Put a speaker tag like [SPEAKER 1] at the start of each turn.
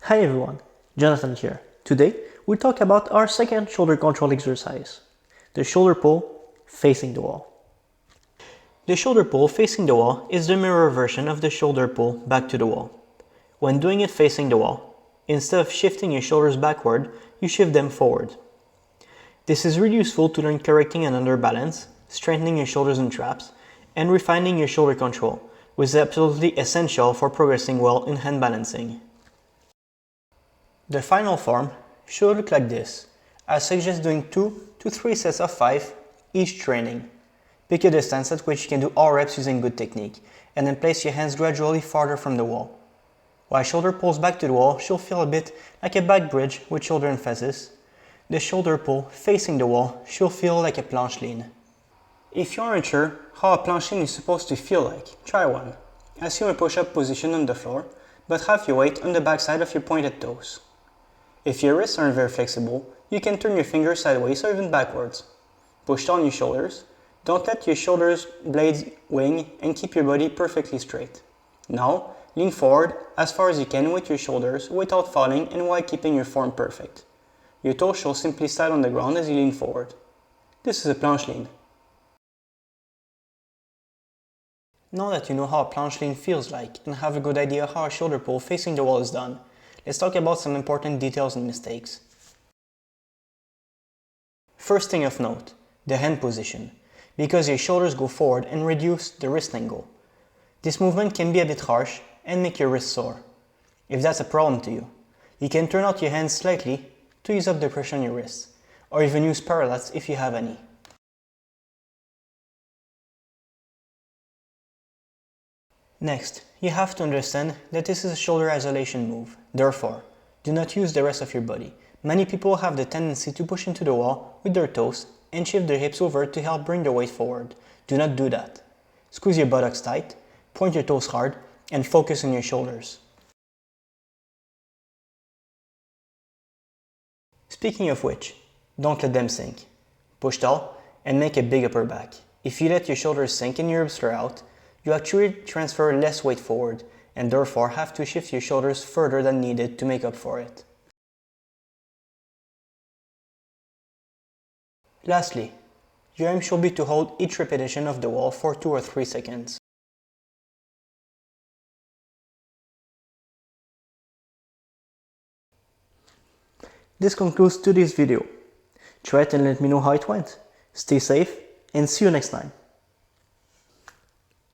[SPEAKER 1] Hi everyone, Jonathan here. Today, we'll talk about our second shoulder control exercise, the shoulder pull facing the wall. The shoulder pull facing the wall is the mirror version of the shoulder pull back to the wall. When doing it facing the wall, instead of shifting your shoulders backward, you shift them forward. This is really useful to learn correcting an under balance, strengthening your shoulders and traps, and refining your shoulder control, which is absolutely essential for progressing well in hand balancing. The final form should look like this. I suggest doing 2 to 3 sets of 5 each training. Pick a distance at which you can do all reps using good technique, and then place your hands gradually farther from the wall. While shoulder pulls back to the wall should feel a bit like a back bridge with shoulder emphasis, the shoulder pull facing the wall should feel like a planche lean. If you aren't sure how a planche lean is supposed to feel like, try one. Assume a push-up position on the floor, but have your weight on the backside of your pointed toes. If your wrists aren't very flexible, you can turn your fingers sideways or even backwards. Push down your shoulders. Don't let your shoulders blades wing and keep your body perfectly straight. Now, lean forward as far as you can with your shoulders without falling and while keeping your form perfect. Your toes should simply slide on the ground as you lean forward. This is a planche lean. Now that you know how a planche lean feels like and have a good idea how a shoulder pull facing the wall is done, let's talk about some important details and mistakes. First thing of note, the hand position, because your shoulders go forward and reduce the wrist angle. This movement can be a bit harsh and make your wrist sore. If that's a problem to you, you can turn out your hands slightly to ease up the pressure on your wrists, or even use parallels if you have any. Next, you have to understand that this is a shoulder isolation move. Therefore, do not use the rest of your body. Many people have the tendency to push into the wall with their toes and shift their hips over to help bring their weight forward. Do not do that. Squeeze your buttocks tight, point your toes hard, and focus on your shoulders. Speaking of which, don't let them sink. Push tall and make a big upper back. If you let your shoulders sink and your hips flare out, you actually transfer less weight forward and therefore have to shift your shoulders further than needed to make up for it. Lastly, your aim should be to hold each repetition of the wall for 2 or 3 seconds. This concludes today's video. Try it and let me know how it went. Stay safe and see you next time.